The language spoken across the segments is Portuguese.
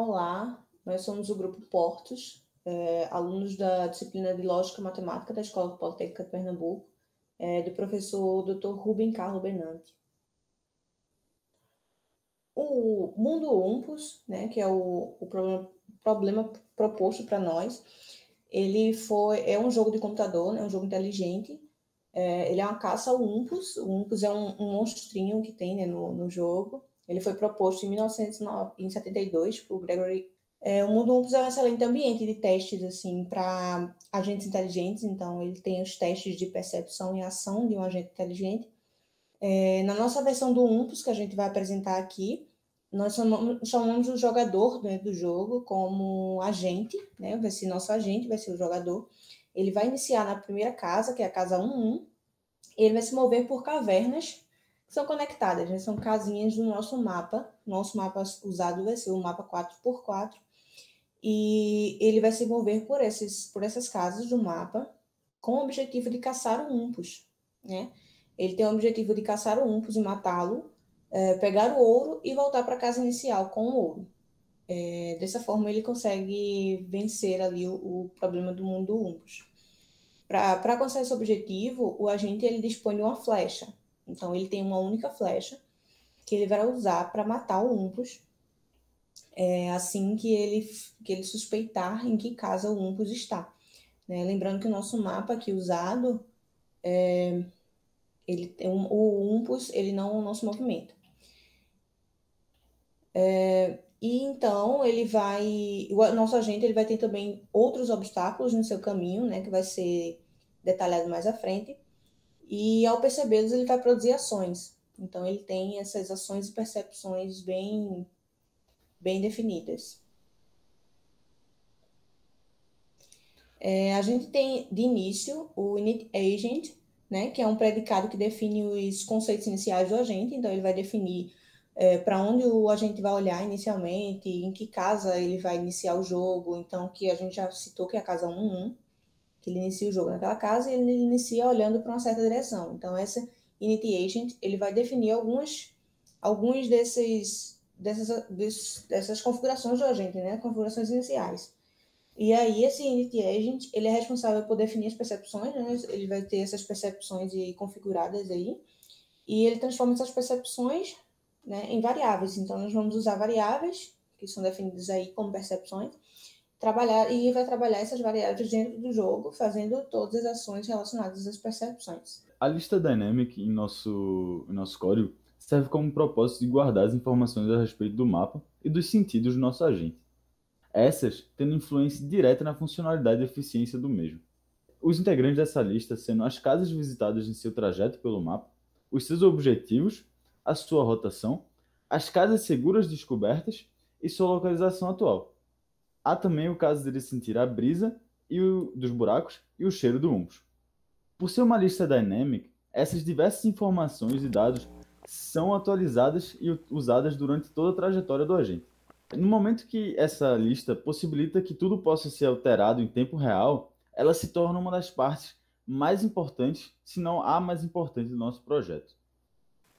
Olá, nós somos o grupo Portos, alunos da disciplina de Lógica e Matemática da Escola Politécnica de Pernambuco, do professor Dr. Rubem Carlo Benanti. O Mundo Umpus, né, que é o problema proposto para nós, é um jogo de computador, né, um jogo inteligente. Ele é uma caça ao Umpus. O Umpus é um monstrinho que tem, né, no jogo. Ele foi proposto em 1972 por Gregory. O Mundo Umpus é um excelente ambiente de testes assim, para agentes inteligentes. Então, ele tem os testes de percepção e ação de um agente inteligente. Na nossa versão do Umpus, que a gente vai apresentar aqui, nós chamamos o jogador, né, do jogo como agente, né? Vai ser nosso agente, vai ser o jogador. Ele vai iniciar na primeira casa, que é a casa 11. Ele vai se mover por cavernas que são conectadas, né? São casinhas do nosso mapa. Nosso mapa usado vai ser o mapa 4x4. E ele vai se mover por essas casas do mapa com o objetivo de caçar o Umpus, né? Ele tem o objetivo de caçar o Umpus e matá-lo, pegar o ouro e voltar para a casa inicial com o ouro. Dessa forma, ele consegue vencer ali o problema do mundo Umpus. Para alcançar esse objetivo, o agente ele dispõe de uma flecha. Então, ele tem uma única flecha que ele vai usar para matar o Umpus, assim que ele suspeitar em que casa o Umpus está. Né? Lembrando que o nosso mapa aqui usado, o Umpus ele não se movimenta. E então o nosso agente ele vai ter também outros obstáculos no seu caminho, né, que vai ser detalhado mais à frente. E ao percebê-los ele vai produzir ações. Então ele tem essas ações e percepções bem definidas. A gente tem de início o init agent, né, que é um predicado que define os conceitos iniciais do agente. Então ele vai definir para onde o agente vai olhar inicialmente, em que casa ele vai iniciar o jogo. Então, que a gente já citou que é a casa 11, que ele inicia o jogo naquela casa e ele inicia olhando para uma certa direção. Então, essa init agent, ele vai definir algumas dessas configurações do agente, né? Configurações iniciais. E aí, esse init agent, ele é responsável por definir as percepções, né? Ele vai ter essas percepções configuradas aí, e ele transforma essas percepções, né, em variáveis. Então, nós vamos usar variáveis, que são definidas aí como percepções, vai trabalhar essas variáveis dentro do jogo, fazendo todas as ações relacionadas às percepções. A lista dynamic em nosso código serve como propósito de guardar as informações a respeito do mapa e dos sentidos do nosso agente. Essas tendo influência direta na funcionalidade e eficiência do mesmo. Os integrantes dessa lista sendo as casas visitadas em seu trajeto pelo mapa, os seus objetivos, a sua rotação, as casas seguras descobertas e sua localização atual. Há também o caso dele sentir a brisa dos buracos e o cheiro do Umpus. Por ser uma lista dynamic, essas diversas informações e dados são atualizadas e usadas durante toda a trajetória do agente. No momento que essa lista possibilita que tudo possa ser alterado em tempo real, ela se torna uma das partes mais importantes, se não a mais importante do nosso projeto.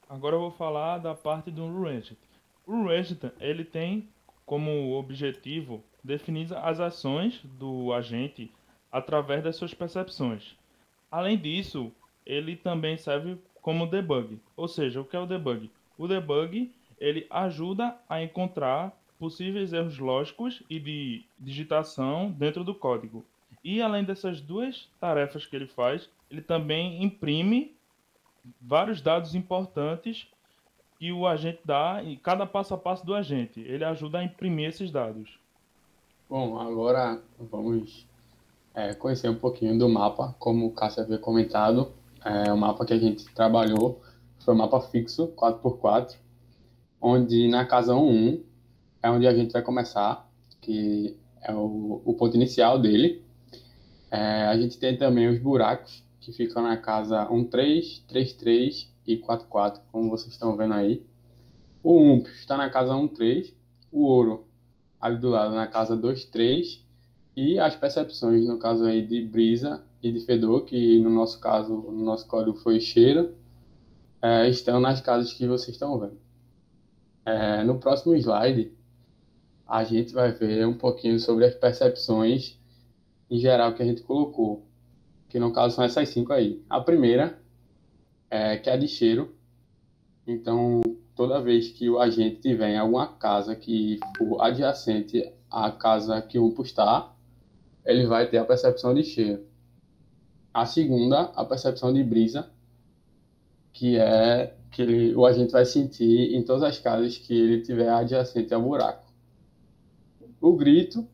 Agora eu vou falar da parte do Rule Agent. O Rule Agent, ele tem como objetivo definir as ações do agente através das suas percepções. Além disso, ele também serve como debug. Ou seja, o que é o debug? O debug, ele ajuda a encontrar possíveis erros lógicos e de digitação dentro do código. E além dessas duas tarefas que ele faz, ele também imprime vários dados importantes que o agente dá e cada passo a passo do agente. Ele ajuda a imprimir esses dados. Bom, agora vamos conhecer um pouquinho do mapa. Como o Cássio havia comentado, o mapa que a gente trabalhou foi um mapa fixo, 4x4, onde na casa 11 é onde a gente vai começar, que é o ponto inicial dele. A gente tem também os buracos, que ficam na casa 13, 33 e 44, como vocês estão vendo aí. O Umpus está na casa 13, o ouro ali do lado na casa 23, e as percepções, no caso aí de brisa e de fedor, que no nosso caso, no nosso código foi cheiro, estão nas casas que vocês estão vendo. No próximo slide, a gente vai ver um pouquinho sobre as percepções em geral que a gente colocou, que no caso são essas 5 aí. A primeira é que é a de cheiro. Então, toda vez que o agente estiver em alguma casa que for adjacente à casa que o UMPO está, ele vai ter a percepção de cheiro. A segunda, a percepção de brisa, que é que o agente vai sentir em todas as casas que ele tiver adjacente ao buraco. O grito,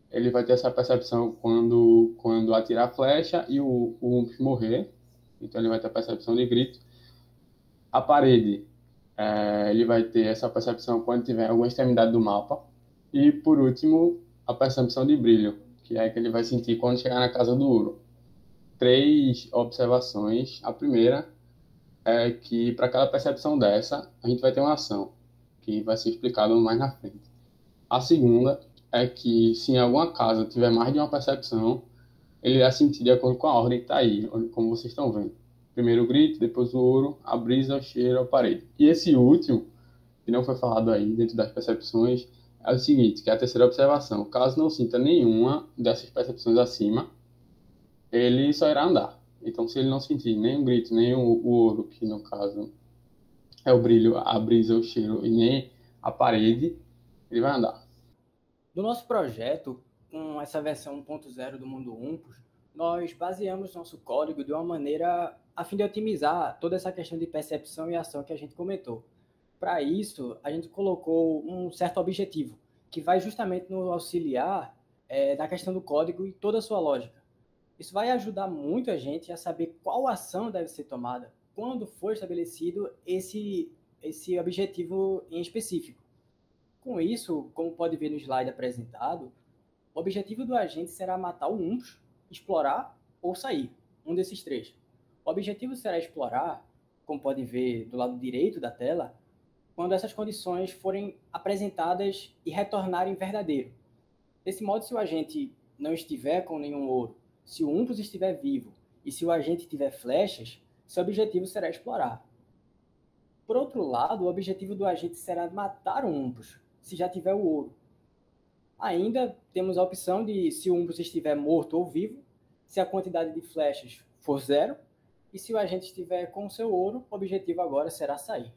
ele vai ter essa percepção quando atirar a flecha e o UMP morrer. Então ele vai ter a percepção de grito. A parede, ele vai ter essa percepção quando tiver em alguma extremidade do mapa. E por último, a percepção de brilho, que é que ele vai sentir quando chegar na casa do ouro. 3 observações. A primeira é que para cada percepção dessa, a gente vai ter uma ação, que vai ser explicado mais na frente. A segunda é que se em alguma casa tiver mais de uma percepção, ele vai sentir de acordo com a ordem que está aí, como vocês estão vendo. Primeiro o grito, depois o ouro, a brisa, o cheiro, a parede. E esse último, que não foi falado aí dentro das percepções, é o seguinte, que é a terceira observação. Caso não sinta nenhuma dessas percepções acima, ele só irá andar. Então, se ele não sentir nem o grito, nem o ouro, que no caso é o brilho, a brisa, o cheiro, e nem a parede, ele vai andar. No nosso projeto, com essa versão 1.0 do Mundo Umpos, nós baseamos nosso código de uma maneira a fim de otimizar toda essa questão de percepção e ação que a gente comentou. Para isso, a gente colocou um certo objetivo, que vai justamente nos auxiliar na questão do código e toda a sua lógica. Isso vai ajudar muito a gente a saber qual ação deve ser tomada quando for estabelecido esse objetivo em específico. Com isso, como pode ver no slide apresentado, o objetivo do agente será matar o UMPS, explorar ou sair, um desses 3. O objetivo será explorar, como pode ver do lado direito da tela, quando essas condições forem apresentadas e retornarem verdadeiro. Desse modo, se o agente não estiver com nenhum ouro, se o UMPS estiver vivo e se o agente tiver flechas, seu objetivo será explorar. Por outro lado, o objetivo do agente será matar o UMPS, se já tiver o ouro. Ainda temos a opção de se o UMPS estiver morto ou vivo, se a quantidade de flechas for 0, e se o agente estiver com o seu ouro, o objetivo agora será sair.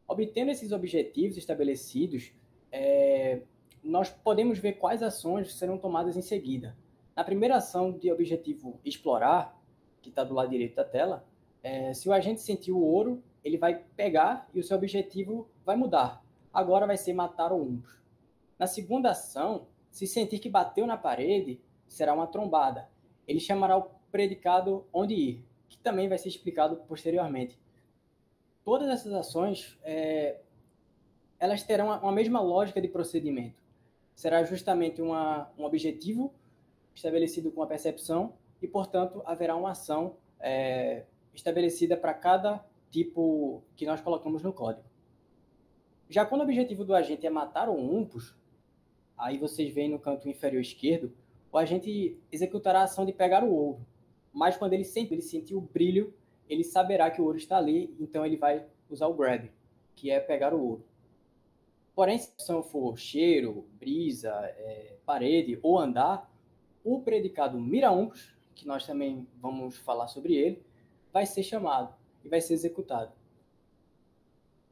Obtendo esses objetivos estabelecidos, nós podemos ver quais ações serão tomadas em seguida. Na primeira ação de objetivo explorar, que está do lado direito da tela, se o agente sentir o ouro, ele vai pegar e o seu objetivo vai mudar. Agora vai ser matar o UMPS. Na segunda ação, se sentir que bateu na parede, será uma trombada. Ele chamará o predicado onde ir, que também vai ser explicado posteriormente. Todas essas ações, elas terão a mesma lógica de procedimento. Será justamente um objetivo estabelecido com a percepção e, portanto, haverá uma ação estabelecida para cada tipo que nós colocamos no código. Já quando o objetivo do agente é matar o UMPS, aí vocês veem no canto inferior esquerdo, o agente executará a ação de pegar o ouro. Mas quando ele sentir o brilho, ele saberá que o ouro está ali, então ele vai usar o grab, que é pegar o ouro. Porém, se a ação for cheiro, brisa, parede ou andar, o predicado mira UMPS, que nós também vamos falar sobre ele, vai ser chamado e vai ser executado.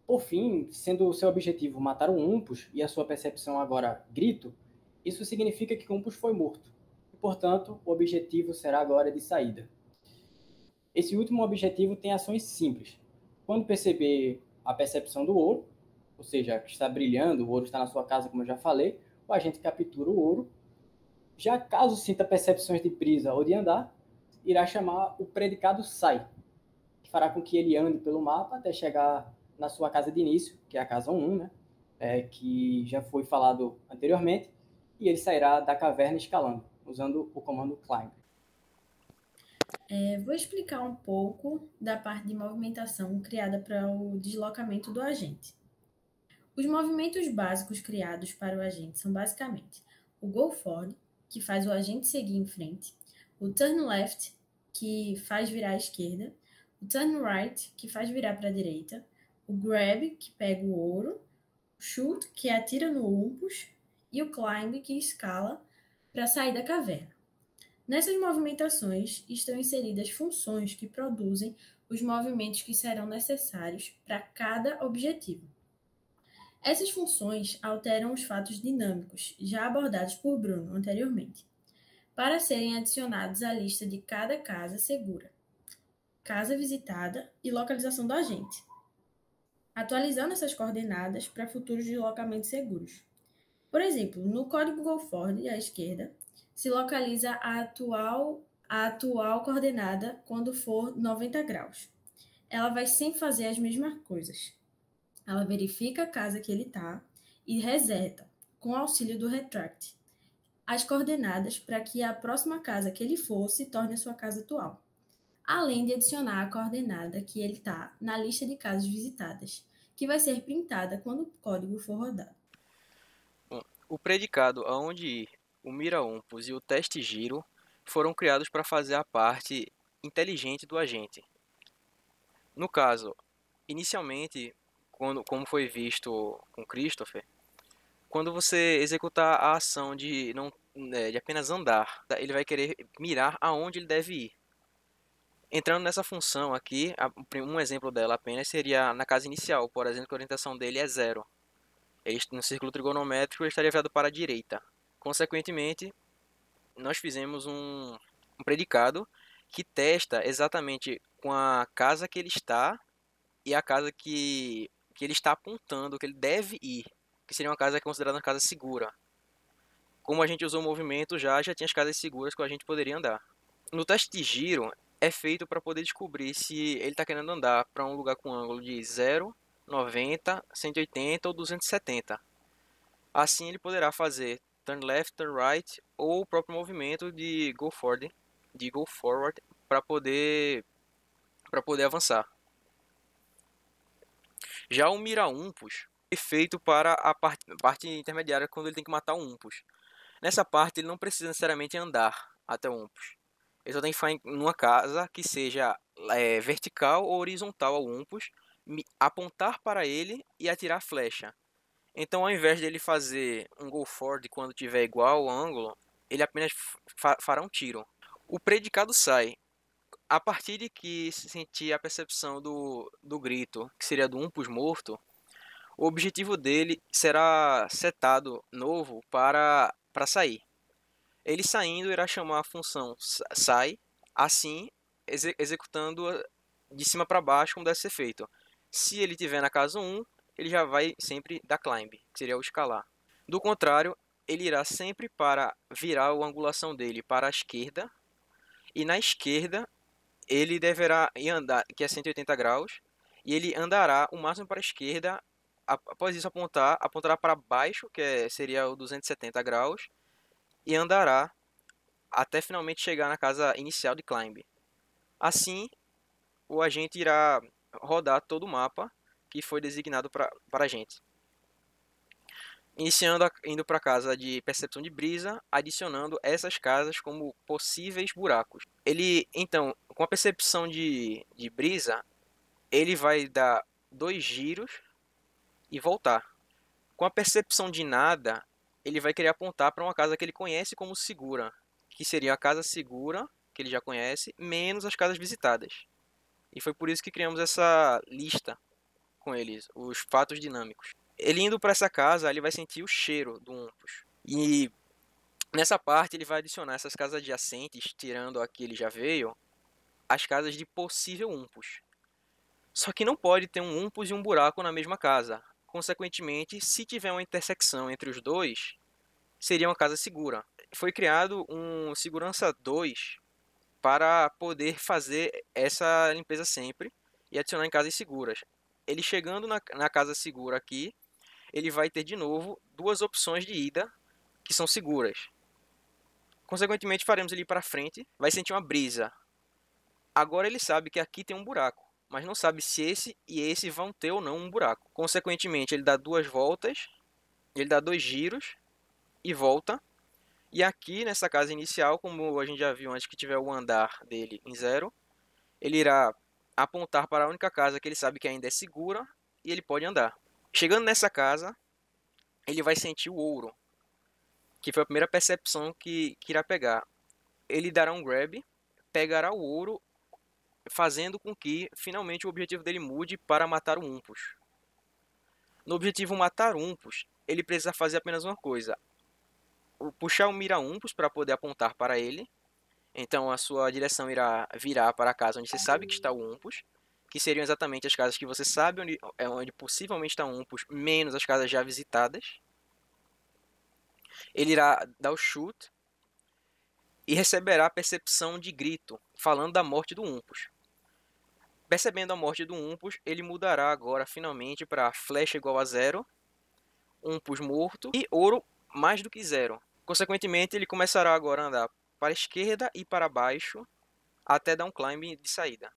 Por fim, sendo o seu objetivo matar um UMPS e a sua percepção agora grito, isso significa que o UMPS foi morto. E, portanto, o objetivo será agora de saída. Esse último objetivo tem ações simples. Quando perceber a percepção do ouro, ou seja, que está brilhando, o ouro está na sua casa, como eu já falei, o agente captura o ouro. Já caso sinta percepções de brisa ou de andar, irá chamar o predicado sai, que fará com que ele ande pelo mapa até chegar na sua casa de início, que é a casa 1, né? Que já foi falado anteriormente, e ele sairá da caverna escalando, usando o comando climb. Vou explicar um pouco da parte de movimentação criada para o deslocamento do agente. Os movimentos básicos criados para o agente são basicamente o go forward, que faz o agente seguir em frente, o turn left, que faz virar à esquerda, o turn right, que faz virar para a direita, o grab, que pega o ouro, o shoot, que atira no UMPS, e o climb, que escala para sair da caverna. Nessas movimentações estão inseridas funções que produzem os movimentos que serão necessários para cada objetivo. Essas funções alteram os fatos dinâmicos, já abordados por Bruno anteriormente, para serem adicionados à lista de cada casa segura, casa visitada e localização do agente, atualizando essas coordenadas para futuros deslocamentos seguros. Por exemplo, no código GoForward, à esquerda, se localiza a atual coordenada quando for 90 graus. Ela vai sempre fazer as mesmas coisas. Ela verifica a casa que ele está e reseta, com o auxílio do retract, as coordenadas para que a próxima casa que ele for se torne a sua casa atual, além de adicionar a coordenada que ele está na lista de casas visitadas, que vai ser printada quando o código for rodado. Bom, o predicado aonde ir, o mira-umpos e o teste giro foram criados para fazer a parte inteligente do agente. No caso, inicialmente, como foi visto com Christopher, quando você executar a ação de apenas andar, ele vai querer mirar aonde ele deve ir. Entrando nessa função aqui, um exemplo dela apenas seria na casa inicial, por exemplo, que a orientação dele é 0. No círculo trigonométrico ele estaria virado para a direita. Consequentemente, nós fizemos um predicado que testa exatamente com a casa que ele está e a casa que ele está apontando, que ele deve ir, que seria uma casa considerada uma casa segura. Como a gente usou o movimento, já tinha as casas seguras que a gente poderia andar. No teste de giro, é feito para poder descobrir se ele está querendo andar para um lugar com ângulo de 0, 90, 180 ou 270. Assim ele poderá fazer turn left, turn right ou o próprio movimento de go forward para poder avançar. Já o mira-umpos é feito para a parte intermediária, quando ele tem que matar o umpos. Nessa parte ele não precisa necessariamente andar até o umpos. Ele só tem que ficar em uma casa que seja vertical ou horizontal ao umpos, apontar para ele e atirar a flecha. Então, ao invés dele fazer um go forward quando tiver igual o ângulo, ele apenas fará um tiro. O predicado sai. A partir de que sentir a percepção do grito, que seria do umpus morto, o objetivo dele será setado novo para sair. Ele saindo irá chamar a função sai, assim executando de cima para baixo como deve ser feito. Se ele estiver na casa 1, ele já vai sempre dar climb, que seria o escalar. Do contrário, ele irá sempre para virar a angulação dele para a esquerda, e na esquerda ele deverá andar, que é 180 graus, e ele andará o máximo para a esquerda. Após isso apontará para baixo, que seria o 270 graus, e andará até finalmente chegar na casa inicial de climb. Assim, o agente irá rodar todo o mapa que foi designado para a gente. Iniciando indo para a casa de percepção de brisa, adicionando essas casas como possíveis buracos. Ele, então, com a percepção de brisa, ele vai dar 2 giros e voltar. Com a percepção de nada, ele vai querer apontar para uma casa que ele conhece como segura, que seria a casa segura, que ele já conhece, menos as casas visitadas. E foi por isso que criamos essa lista com eles, os fatos dinâmicos. Ele indo para essa casa, ele vai sentir o cheiro do umpus. E nessa parte ele vai adicionar essas casas adjacentes, tirando a que ele já veio, as casas de possível umpus. Só que não pode ter um umpus e um buraco na mesma casa. Consequentemente, se tiver uma intersecção entre os dois, seria uma casa segura. Foi criado um segurança 2 para poder fazer essa limpeza sempre e adicionar em casas seguras. Ele chegando na casa segura aqui, ele vai ter de novo 2 opções de ida que são seguras. Consequentemente, faremos ele ir para frente, vai sentir uma brisa. Agora ele sabe que aqui tem um buraco, mas não sabe se esse e esse vão ter ou não um buraco. Consequentemente, ele dá 2 voltas, ele dá 2 giros e volta. E aqui nessa casa inicial, como a gente já viu antes que tiver o andar dele em 0, ele irá apontar para a única casa que ele sabe que ainda é segura e ele pode andar. Chegando nessa casa, ele vai sentir o ouro. que foi a primeira percepção que irá pegar. Ele dará um grab, pegará o ouro, fazendo com que finalmente o objetivo dele mude para matar o Umpus. No objetivo matar o Umpus, ele precisa fazer apenas uma coisa: puxar o mira Umpus para poder apontar para ele. Então a sua direção irá virar para a casa onde você sabe que está o Umpus, que seriam exatamente as casas que você sabe onde possivelmente está o Umpus, menos as casas já visitadas. Ele irá dar o shoot e receberá a percepção de grito, falando da morte do Umpus. Percebendo a morte do Umpus, ele mudará agora finalmente para flecha igual a 0, Umpus morto e ouro mais do que 0. Consequentemente, ele começará agora a andar para a esquerda e para baixo até dar um climb de saída.